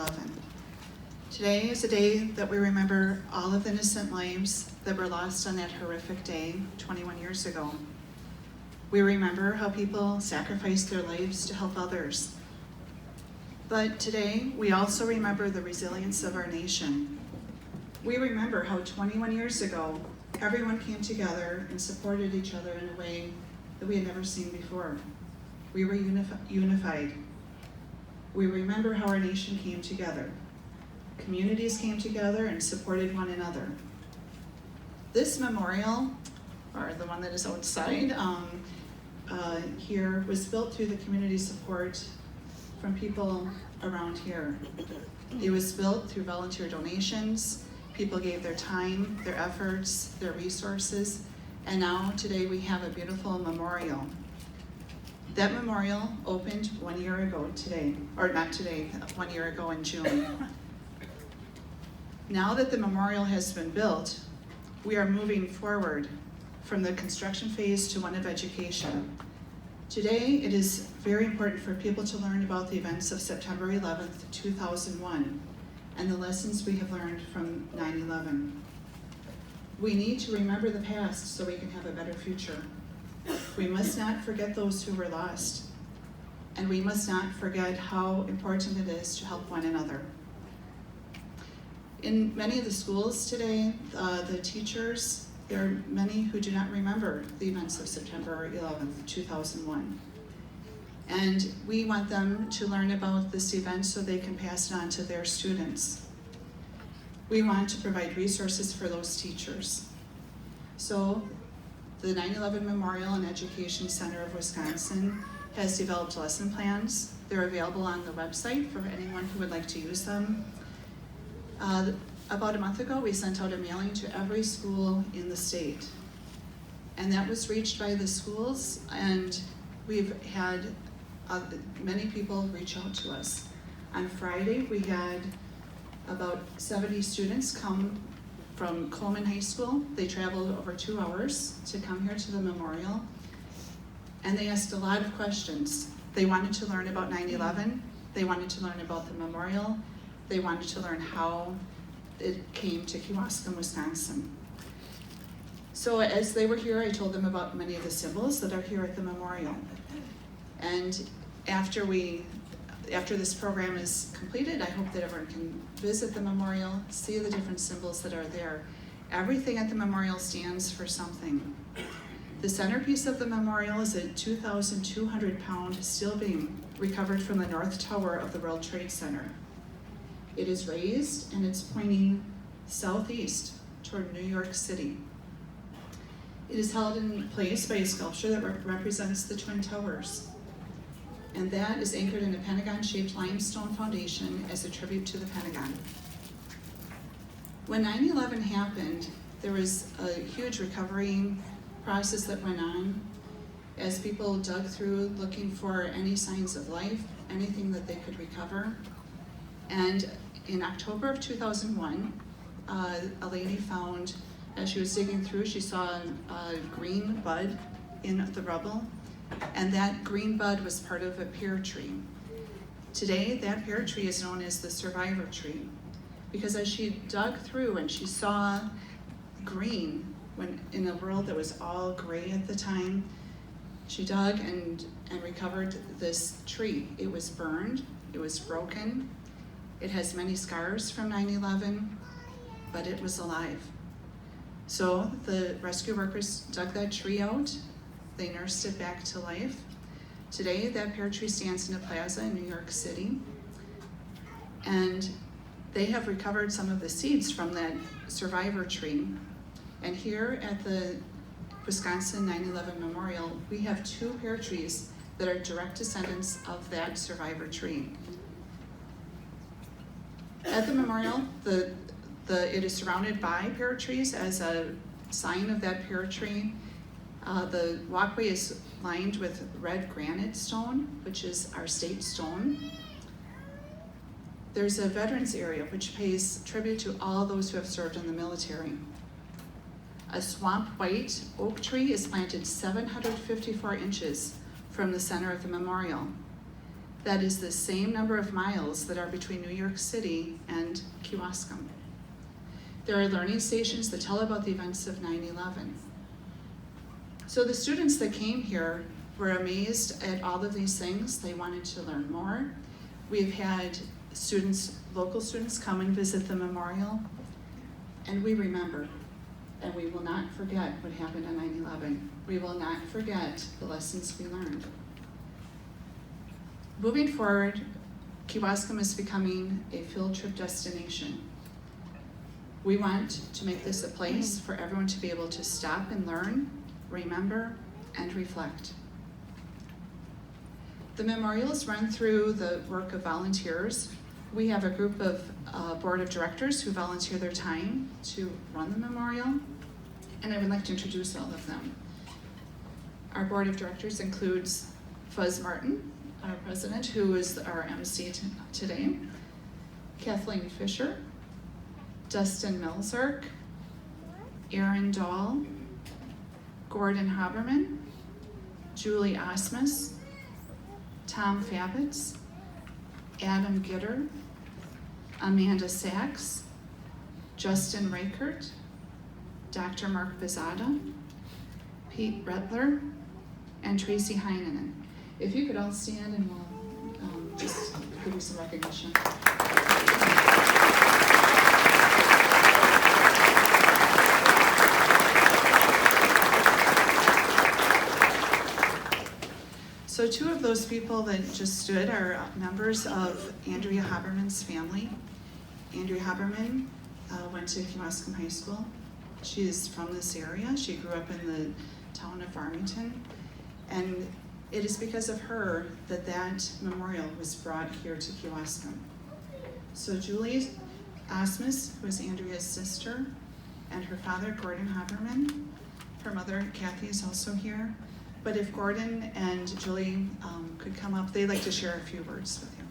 9/11. Today is a day that we remember all of the innocent lives that were lost on that horrific day 21 years ago. We remember how people sacrificed their lives to help others. But today, we also remember the resilience of our nation. We remember how 21 years ago, everyone came together and supported each other in a way that we had never seen before. We were unified. We remember how our nation came together. Communities came together and supported one another. This memorial, or the one that is outside here, was built through the community support from people around here. It was built through volunteer donations. People gave their time, their efforts, their resources, and now today we have a beautiful memorial. That memorial opened 1 year ago today, or not today, 1 year ago in June. Now that the memorial has been built, we are moving forward from the construction phase to one of education. Today, it is very important for people to learn about the events of September 11th, 2001, and the lessons we have learned from 9/11. We need to remember the past so we can have a better future. We must not forget those who were lost, and we must not forget how important it is to help one another. In many of the schools today, the teachers, there are many who do not remember the events of September 11th, 2001. And we want them to learn about this event so they can pass it on to their students. We want to provide resources for those teachers. So the 9/11 Memorial and Education Center of Wisconsin has developed lesson plans. They're available on the website for anyone who would like to use them. About a month ago, we sent out a mailing to every school in the state. And that was reached by the schools, and we've had many people reach out to us. On Friday, we had about 70 students come from Coleman High School. They traveled over 2 hours to come here to the memorial, and they asked a lot of questions. They wanted to learn about 9/11, they wanted to learn about the memorial, they wanted to learn how it came to Kewaskum, Wisconsin. So as they were here, I told them about many of the symbols that are here at the memorial. And after this program is completed, I hope that everyone can visit the memorial, see the different symbols that are there. Everything at the memorial stands for something. The centerpiece of the memorial is a 2,200-pound steel beam recovered from the North Tower of the World Trade Center. It is raised and it's pointing southeast toward New York City. It is held in place by a sculpture that represents the Twin Towers. And that is anchored in a pentagon-shaped limestone foundation as a tribute to the Pentagon. When 9/11 happened, there was a huge recovery process that went on as people dug through looking for any signs of life, anything that they could recover. And in October of 2001, a lady found, as she was digging through, she saw a green bud in the rubble, and that green bud was part of a pear tree. Today, that pear tree is known as the survivor tree, because as she dug through and she saw green, when in a world that was all gray at the time, she dug and recovered this tree. It was burned, it was broken, it has many scars from 9/11, but it was alive. So the rescue workers dug that tree out, they nursed it back to life. Today, that pear tree stands in a plaza in New York City, and they have recovered some of the seeds from that survivor tree. And here at the Wisconsin 9/11 Memorial, we have 2 pear trees that are direct descendants of that survivor tree. At the memorial, it is surrounded by pear trees as a sign of that pear tree. The walkway is lined with red granite stone, which is our state stone. There's a veterans area which pays tribute to all those who have served in the military. A swamp white oak tree is planted 754 inches from the center of the memorial. That is the same number of miles that are between New York City and Kewaskum. There are learning stations that tell about the events of 9/11. So the students that came here were amazed at all of these things. They wanted to learn more. We've had students, local students, come and visit the memorial, and we remember. And we will not forget what happened on 9/11. We will not forget the lessons we learned. Moving forward, Kewaskum is becoming a field trip destination. We want to make this a place for everyone to be able to stop and learn, remember, and reflect. The memorial is run through the work of volunteers. We have a group of board of directors who volunteer their time to run the memorial, and I would like to introduce all of them. Our board of directors includes Fuzz Martin, our president, who is our MC today, Kathleen Fisher, Dustin Milzark, Aaron Dahl, Gordon Haberman, Julie Osmus, Tom Fabitz, Adam Gitter, Amanda Sachs, Justin Reichert, Dr. Mark Bizada, Pete Rettler, and Tracy Heinen. If you could all stand and we'll just give you some recognition. So two of those people that just stood are members of Andrea Haberman's family. Andrea Haberman went to Kewaskum High School. She is from this area. She grew up in the town of Farmington. And it is because of her that that memorial was brought here to Kewaskum. So Julie Osmus, who is Andrea's sister, and her father, Gordon Haberman. Her mother, Kathy, is also here. But if Gordon and Julie could come up, they'd like to share a few words with you.